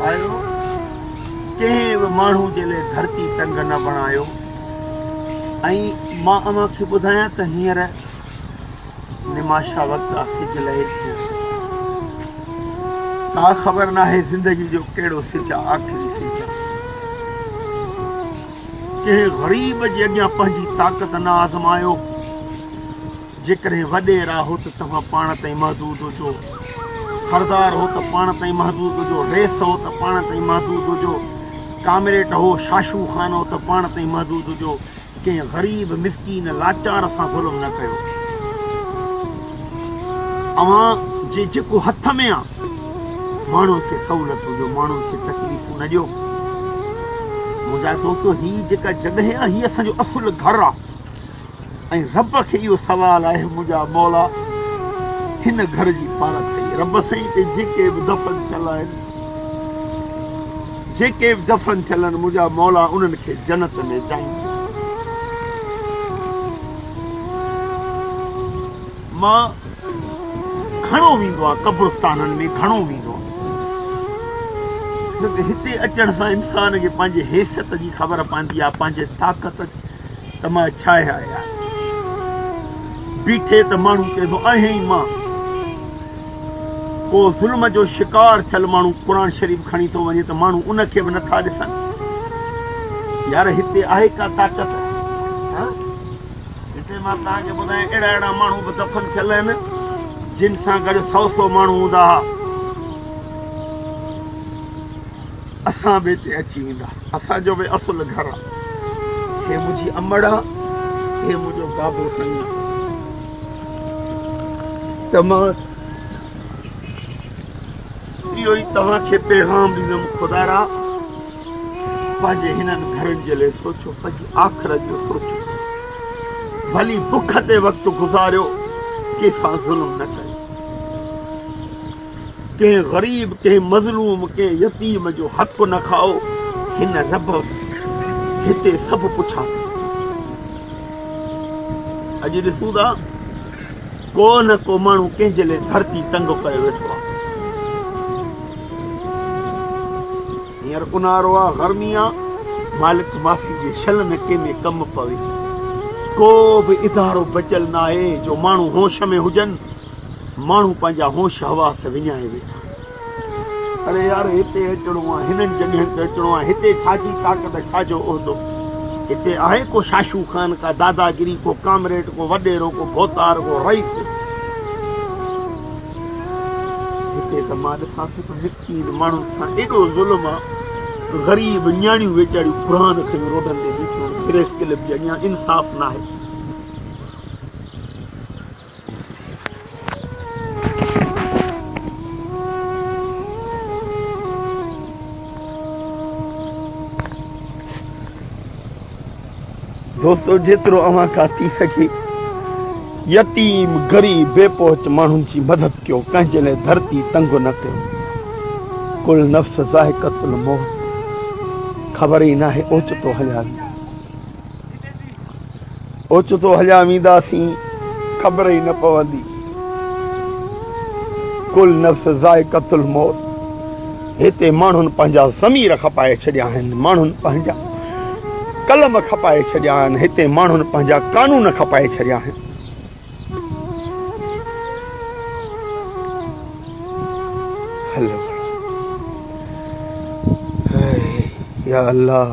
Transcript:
आयो कंहिं बि माण्हू जे लाइ धरती तंग न बणायो। ऐं मां अव्हां खे ॿुधायां त हींअर निमाशा वक़्तु आहे, सिज लहे थो, का ख़बर नाहे ज़िंदगी जो कहिड़ो सिज आहे, आख़िरी सिज आहे। कंहिं ग़रीब जे अॻियां पंहिंजी ताक़त न आज़मायो। जेकॾहिं वॾेरा हो त तव्हां पाण ताईं महदूद हुजो, सरदार हो त पाण ताईं महदूद हुजो, रेस हो त पाण ताईं महदूद हुजो, कामरेट हो, शाशू ख़ान हो त पाण ताईं महदूद हुजो। कंहिं ग़रीब मिसकीन लाचार सां ज़ुल्म न कयो। अव्हां जे जेको हथ में आहे माण्हू खे सहूलियत हुजो, माण्हू खे तकलीफ़ूं न ॾियो। मुंहिंजा दोस्तो, हीअ जेका जॻहि आहे हीअ असांजो असुलु घरु आहे। ऐं रब खे इहो सवालु आहे, मुंहिंजा मौला हिन घर जी पारख कई। रब साईं ते जेके बि दफ़न थियल आहिनि, जेके बि दफ़न थियल आहिनि, मुंहिंजा मौला उन्हनि खे जन्नत में चाहींदा। मां घणो वेंदो आहे क़ब्रिस्ताननि में, घणो वेंदो आहे। हिते अचण सां इंसान खे पंहिंजे हैसियत जी ख़बर पवंदी आहे, पंहिंजे ताक़त त मां छा आहियां। बीठे त माण्हू चए थो आहियां ई मां। को ज़ुल्म जो शिकार थियल माण्हू क़ुर शरीफ़ खणी थो वञे त माण्हू उनखे बि नथा ॾिसनि। यार हिते आहे का ताक़त? हिते मां तव्हांखे ॿुधायां, अहिड़ा अहिड़ा माण्हू बि दफ़न थियल आहिनि जिन सां गॾु 100 माण्हू हूंदा हुआ। असां बि हिते अची वेंदा, असांजो बि असुलु घरु आहे। हे मुंहिंजी अमड़ आहे, हे मुंहिंजो बाबो साईं आहे। त मां इहो ई तव्हांखे पैगाम ॾींदुमि, ख़ुदा पंहिंजे हिननि घरनि जे लाइ सोचो, पंहिंजी आख़िरत जो सोचो। भली बुख ते वक़्तु गुज़ारियो, कंहिंसां ज़ुल्म न कयो। कंहिं ग़रीब, कंहिं मज़लूम, कंहिं यतीम जो हक़ न खाओ। हिन रब हिते सभु पुछा। अॼु ॾिसूं था को न को माण्हू कंहिंजे लाइ धरती तंग करे वेठो आहे। हींअर ऊन्हारो आहे, गर्मी आहे, मालिक माफ़ी जे शलन कंहिंमें कमु पवे। को बि इदारो बचियल न आहे जो माण्हू होश में हुजनि। माण्हू पंहिंजा होश हवास विञाए वेठा। अरे यार, हिते अचिणो आहे, हिननि जॻहियुनि ते अचिणो आहे। हिते छाजी ताक़त, छाजो उहिदो? हिते आहे को शाशू ख़ान, का दादागिरी, को कामरेड, को वॾेरो, को भोतार, को रईस? हिते त मां ॾिसां थो त मिसकीन माण्हुनि सां एॾो ज़ुल्म आहे। ग़रीब न्याणियूं वेचारियूं क़ुर खणी रोडनि ते बीठियूं, प्रेस क्लब जे अॻियां। इंसाफ़ न आहे। दोस्तो, जेतिरो अव्हां खां थी सघे यतीम, ग़रीब, बेपहुच माण्हुनि जी मदद कयो। कंहिंजे लाइ धरती तंग न कयो। कुल नफ़्स ज़ाइक़तुल मौत। ख़बर ई नाहे ओचितो हलिया वेंदा, ओचितो हलिया वेंदासीं, ख़बर ई न पवंदी। कुल नफ़्स ज़ाइक़तुल मौत। हिते माण्हुनि पंहिंजा ज़मीर खपाए छॾिया आहिनि, माण्हुनि पंहिंजा कलम खपाए छॾिया आहिनि। हिते माण्हुनि पंहिंजा कानून खपाए छॾिया आहिनि। हलो या अल्लाह।